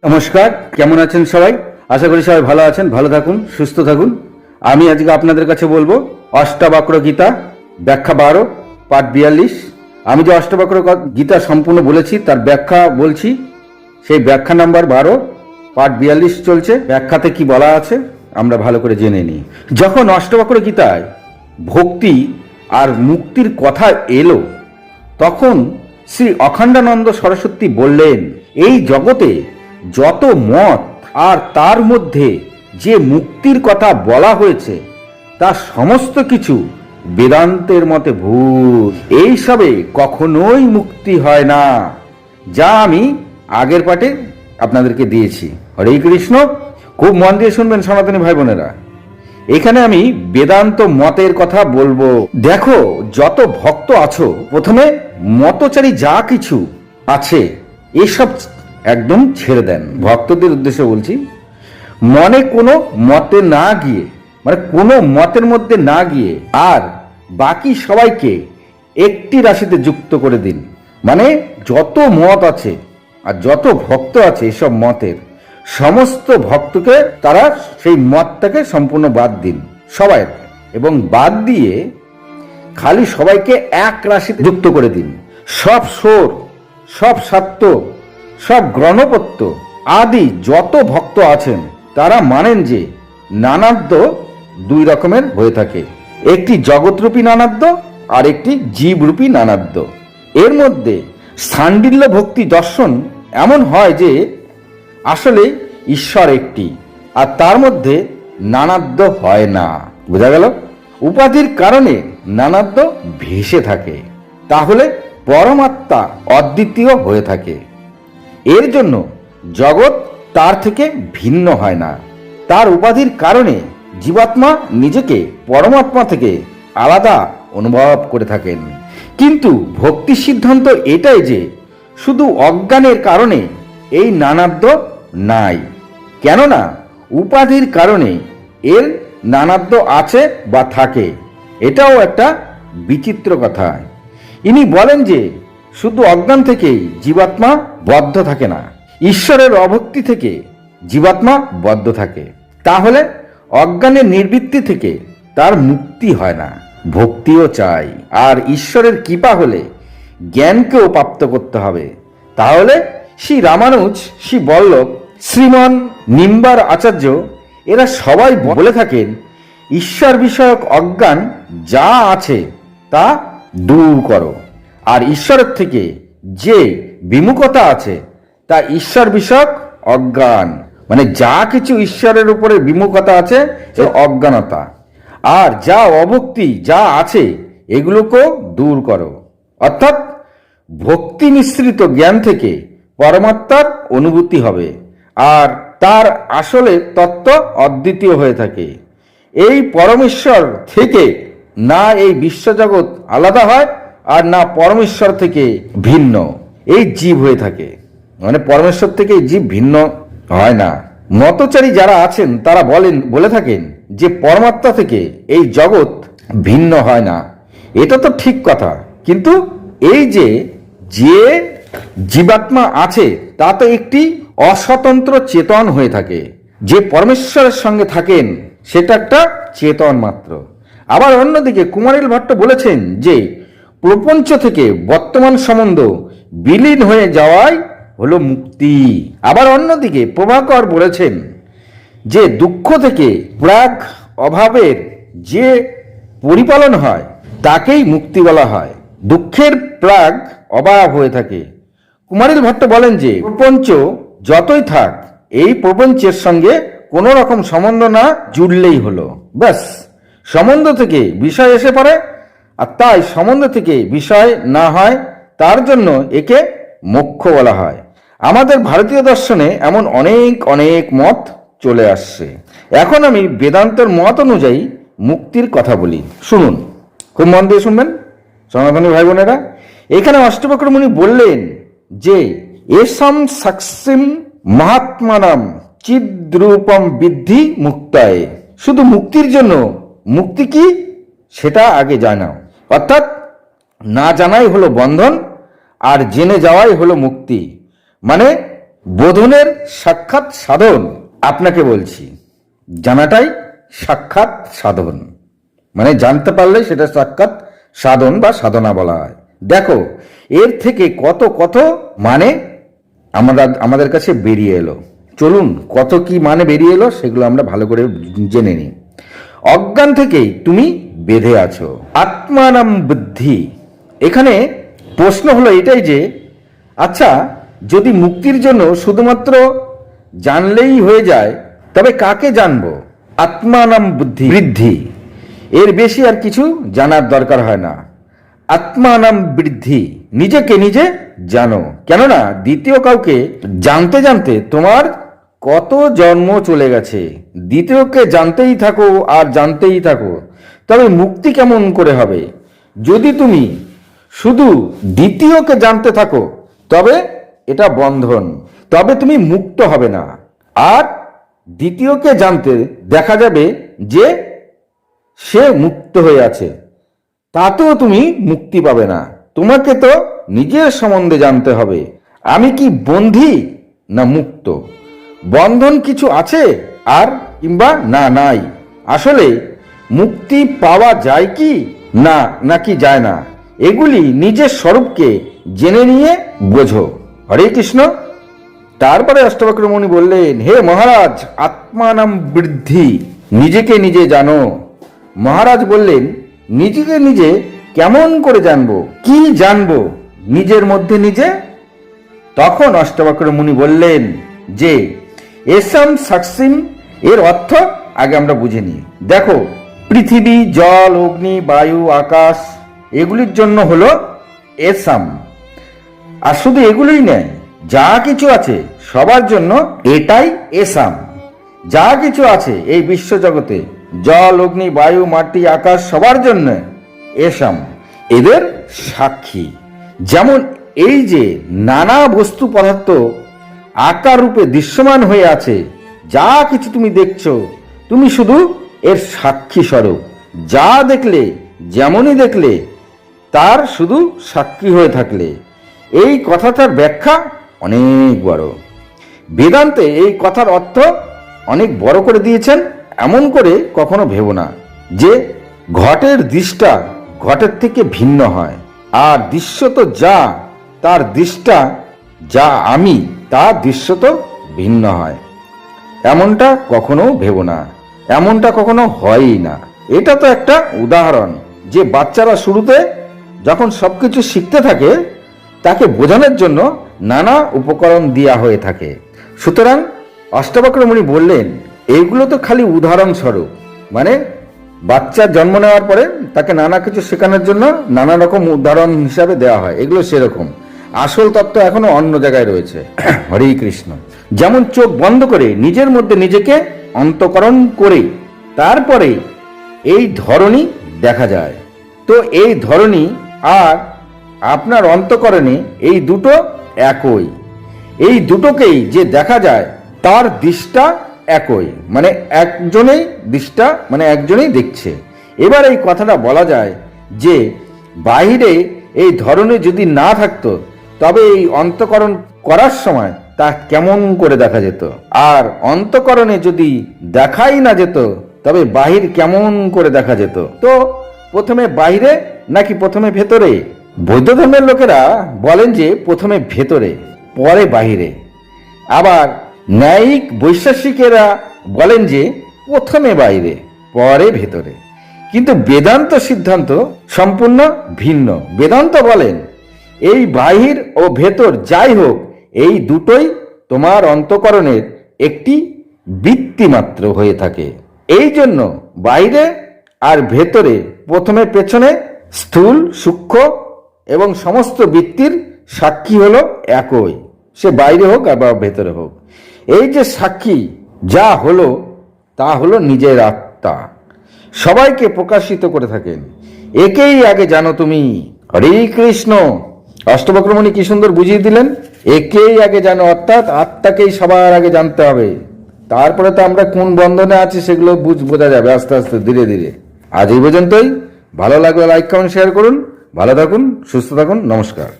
নমস্কার, কেমন আছেন সবাই? আশা করি সবাই ভালো আছেন, ভালো থাকুন, সুস্থ থাকুন। আমি আজকে আপনাদের কাছে বলবো অষ্টাবক্র গীতা ব্যাখ্যা 12 পাঠ 42। আমি যে অষ্টাবক্র গীতা সম্পূর্ণ বলেছি তার ব্যাখ্যা বলছি। সেই ব্যাখ্যা নাম্বার 12 পাঠ 42 চলছে। ব্যাখ্যাতে কি বলা আছে আমরা ভালো করে জেনে নিই। যখন অষ্টাবক্র গীতায় ভক্তি আর মুক্তির কথা এলো, তখন শ্রী অখণ্ডানন্দ সরস্বতী বললেন, এই জগতে যত মত আর তার মধ্যে যে মুক্তির কথা বলা হয়েছে তা সমস্ত কিছু বেদান্তের মতে ভুল। এইসবে কখনোই মুক্তি হয় না, যা আমি আগের পাঠে আপনাদেরকে দিয়েছি। হরে কৃষ্ণ। খুব মন দিয়ে শুনবেন সনাতনী ভাই বোনেরা। এখানে আমি বেদান্ত মতের কথা বলবো। দেখো, যত ভক্ত আছো, প্রথমে মতচারী যা কিছু আছে এসব একদম ছেড়ে দেন। ভক্তদের উদ্দেশ্যে বলছি, মনে কোনো মতে না গিয়ে, মানে কোনো মতের মধ্যে না গিয়ে আর বাকি সবাইকে একটি রাশিতে যুক্ত করে দিন। মানে যত মত আছে আর যত ভক্ত আছে এসব মতের সমস্ত ভক্তকে তারা সেই মতটাকে সম্পূর্ণ বাদ দিন, সবাই, এবং বাদ দিয়ে খালি সবাইকে এক রাশিতে যুক্ত করে দিন। সব সোর, সব সাত্য, সব গ্রণপত্য আদি যত ভক্ত আছেন তারা মানেন যে নানাদ্য দুই রকমের হয়ে থাকে, একটি জগৎরূপী নানাদ্য আর একটি জীবরূপী নানাদ্য। এর মধ্যে সান্ডিল্য ভক্তি দর্শন এমন হয় যে আসলে ঈশ্বর একটি, আর তার মধ্যে নানাদ্য হয় না। বোঝা গেল? উপাধির কারণে নানাদ্য ভেসে থাকে, তাহলে পরমাত্মা অদ্বিতীয় হয়ে থাকে। এর জন্য জগৎ তার থেকে ভিন্ন হয় না। তার উপাধির কারণে জীবাত্মা নিজেকে পরমাত্মা থেকে আলাদা অনুভব করে থাকেন। কিন্তু ভক্তি সিদ্ধান্ত এটাই যে শুধু অজ্ঞানের কারণে এই নানাদ্য নাই, কেননা উপাধির কারণে এর নানাদ্য আছে বা থাকে। এটাও একটা বিচিত্র কথা। ইনি বলেন যে শুধু অজ্ঞান থেকেই জীবাত্মা বদ্ধ থাকে না, ঈশ্বরের অভক্তি থেকে জীবাত্মা বদ্ধ থাকে। তাহলে অজ্ঞানের নিবৃত্তি থেকে তার মুক্তি হয় না, ভক্তিও চাই। আর ঈশ্বরের কৃপা হলে জ্ঞানকেও প্রাপ্ত করতে হবে। তাহলে শ্রী রামানুজ, শ্রী বল্লভ, শ্রীমান নিম্বার আচার্য এরা সবাই বলে থাকেন, ঈশ্বর বিষয়ক অজ্ঞান যা আছে তা দূর করো। আর ঈশ্বরের থেকে যে বিমুখতা আছে তা ঈশ্বর বিষয়ক অজ্ঞান, মানে যা কিছু ঈশ্বরের উপরে বিমুখতা আছে সে অজ্ঞানতা। আর যা অভক্তি যা আছে এগুলোকেও দূর করো। অর্থাৎ ভক্তি মিশ্রিত জ্ঞান থেকে পরমাত্মার অনুভূতি হবে, আর তার আসলে তত্ত্ব অদ্বিতীয় হয়ে থাকে। এই পরমেশ্বর থেকে না এই বিশ্বজগৎ আলাদা হয় আর না পরমেশ্বর থেকে ভিন্ন এই জীব হয়ে থাকে। মানে পরমেশ্বর থেকে এই জীব ভিন্ন হয় না। মতচারী যারা আছেন তারা বলে থাকেন যে পরমাত্মা থেকে এই জগৎ ভিন্ন হয় না। এটা তো ঠিক কথা, কিন্তু এই যে জীবাত্মা আছে তা তো একটি অস্বতন্ত্র চেতন হয়ে থাকে। যে পরমেশ্বরের সঙ্গে থাকেন সেটা একটা চেতন মাত্র। আবার অন্যদিকে কুমারিল ভট্ট বলেছেন যে প্রপঞ্চ থেকে বর্তমান সম্বন্ধ বিলীন হয়ে যাওয়াই হলো মুক্তি। আবার অন্যদিকে প্রভাকর বলেছেন যে দুঃখ থেকে প্রাগ অভাবের যে পরিপালন হয় তাকেই মুক্তি বলা হয়। দুঃখের প্রাগ অভাব হয়ে থাকে। কুমারিল ভট্ট বলেন যে প্রপঞ্চ যতই থাক, এই প্রপঞ্চের সঙ্গে কোনো রকম সম্বন্ধ না জুড়লেই হলো, ব্যাস। সম্বন্ধ থেকে বিষয় এসে পড়ে, আর তাই সম্বন্ধ থেকে বিষয় না হয়, তার জন্য একে মোক্ষ বলা হয়। আমাদের ভারতীয় দর্শনে এমন অনেক অনেক মত চলে আসছে। এখন আমি বেদান্তের মত অনুযায়ী মুক্তির কথা বলি, শুনুন, খুব মন দিয়ে শুনবেন সনাতনী ভাই বোনেরা। এখানে অষ্টবক্র মুনি বললেন যে এসম সাক্ষিম মহাত্মানাম চিদ্রূপম বিদ্ধি মুক্তায়। শুধু মুক্তির জন্য, মুক্তি কি সেটা আগে জানাও। অর্থাৎ না জানাই হলো বন্ধন, আর জেনে যাওয়াই হলো মুক্তি। মানে বোধনের সাক্ষাৎ সাধন। আপনাকে বলছি, জানাটাই সাক্ষাৎ সাধন, মানে জানতে পারলে সেটা সাক্ষাৎ সাধন বা সাধনা বলা হয়। দেখো, এর থেকে কত কত মানে আমাদের কাছে বেরিয়ে এলো। চলুন, কত কি মানে বেরিয়ে এলো সেগুলো আমরা ভালো করে জেনে নিই। অজ্ঞান থেকেই তুমি বেঁধে আছো। আত্মানাম বুদ্ধি। এখানে প্রশ্ন হলো এটাই যে, আচ্ছা, যদি মুক্তির জন্য শুধুমাত্র জানলেই হয়ে যায়, তবে কাকে জানবো? আত্মানাম বুদ্ধি বৃদ্ধি, এর বেশি আর কিছু জানার দরকার হয় না। আত্মানাম বৃদ্ধি, নিজেকে নিজে জানো। কেননা দ্বিতীয় কাউকে জানতে জানতে তোমার কত জন্ম চলে গেছে। দ্বিতীয়কে জানতেই থাকো আর জানতেই থাকো, তবে মুক্তি কেমন করে হবে? যদি তুমি শুধু দ্বিতীয়কে জানতে থাকো, তবে এটা বন্ধন, তবে তুমি মুক্ত হবে না। আর দ্বিতীয়কে জানতে দেখা যাবে যে সে মুক্ত হয়ে আছে, তাতেও তুমি মুক্তি পাবে না। তোমাকে তো নিজের সম্বন্ধে জানতে হবে, আমি কি বন্ধী না মুক্ত? বন্ধন কিছু আছে আর কিংবা না নাই? আসলে মুক্তি পাওয়া যায় কি না নাকি যায় না, এগুলি নিজের স্বরূপকে জেনে নিয়ে বোঝো। হরে কৃষ্ণ। তারপরে অষ্টাবক্র মুনি বললেন, হে মহারাজ, আত্মানাম বৃদ্ধি, নিজেকে নিজে জানো। মহারাজ বললেন, নিজেকে নিজে কেমন করে জানবো? কি জানবো নিজের মধ্যে নিজে? তখন অষ্টাবক্র মুনি বললেন যে, এসাম সাকসিম, এর অর্থ আগে আমরা বুঝে নিই। দেখো, পৃথিবী, জল, অগ্নি, বায়ু, আকাশ, এগুলির জন্য হলো এসাম। আর শুধু এগুলোই নয়, যা কিছু আছে সবার জন্য এটাই এসাম। যা কিছু আছে এই বিশ্বজগতে, জল, অগ্নি, বায়ু, মাটি, আকাশ, সবার জন্য এসাম, এদের সাক্ষী। যেমন এই যে নানা বস্তু পদার্থ আকার রূপে দৃশ্যমান হয়ে আছে, যা কিছু তুমি দেখছো, তুমি শুধু এর সাক্ষী স্বরূপ। যা দেখলে, যেমনই দেখলে, তার শুধু সাক্ষী হয়ে থাকলে। এই কথাটার ব্যাখ্যা অনেক বড়। বেদান্তে এই কথার অর্থ অনেক বড় করে দিয়েছেন। এমন করে কখনো ভেবো না যে ঘটের দৃষ্টা ঘটের থেকে ভিন্ন হয়, আর দৃশ্যত যা, তার দৃষ্টা যা আমি, তার দৃশ্যত ভিন্ন হয়। এমনটা কখনো ভেবো না, এমনটা কখনো হয়ই না। এটা তো একটা উদাহরণ যে বাচ্চারা শুরুতে যখন সবকিছু শিখতে থাকে, তাকে বোঝানোর জন্য নানা উপকরণ দেওয়া হয়ে থাকে। সুতরাং অষ্টাবক্র মুনি বললেন, এইগুলো তো খালি উদাহরণস্বরূপ, মানে বাচ্চার জন্ম নেওয়ার পরে তাকে নানা কিছু শেখানোর জন্য নানা রকম উদাহরণ হিসাবে দেওয়া হয়, এগুলো সেরকম। আসল তত্ত্ব এখনো অন্য জায়গায় রয়েছে। হরে কৃষ্ণ। যেমন চোখ বন্ধ করে নিজের মধ্যে নিজেকে অন্তঃকরণ করে তারপরে এই ধরনী দেখা যায়, তো এই ধরনী আর আপনার অন্তঃকরণে এই দুটো একই। এই দুটোকেই যে দেখা যায় তার দৃষ্টা একই, মানে একজনেই দৃষ্টা, মানে একজনেই দেখছে। এবার এই কথাটা বলা যায় যে বাইরে এই ধরনের যদি না থাকতো, তবে এই অন্তঃকরণ করার সময় তা কেমন করে দেখা যেত? আর অন্তঃকরণে যদি দেখাই না যেত, তবে বাহির কেমন করে দেখা যেত? তো প্রথমে বাইরে নাকি প্রথমে ভেতরে? বৌদ্ধ ধর্মের লোকেরা বলেন যে প্রথমে ভেতরে পরে বাহিরে। আবার ন্যায়িক বৈশেষিকেরা বলেন যে প্রথমে বাইরে পরে ভেতরে। কিন্তু বেদান্ত সিদ্ধান্ত সম্পূর্ণ ভিন্ন। বেদান্ত বলেন এই বাহির ও ভেতর যাই হোক, এই দুটোই তোমার অন্তঃকরণের একটি বৃত্তি মাত্র হয়ে থাকে। এই জন্য বাইরে আর ভেতরে, প্রথমে পেছনে, স্থূল, সূক্ষ্ম এবং সমস্ত বৃত্তির সাক্ষী হলো একই, সে বাইরে হোক বা ভেতরে হোক। এই যে সাক্ষী যা হলো তা হলো নিজের আত্মা, সবাইকে প্রকাশিত করে থাকেন। একেই আগে জানো তুমি। হরে কৃষ্ণ। অষ্টবক্র মুনি কি সুন্দর বুঝিয়ে দিলেন। একেই আগে জানো, অর্থাৎ আত্মাকেই সবার আগে জানতে হবে। তারপরে তো আমরা কোন বন্ধনে আছি সেগুলো বোঝা যাবে আস্তে আস্তে, ধীরে ধীরে। আজ এই পর্যন্তই। ভালো লাগলে লাইক, কমেন্ট, শেয়ার করুন। ভালো থাকুন, সুস্থ থাকুন। নমস্কার।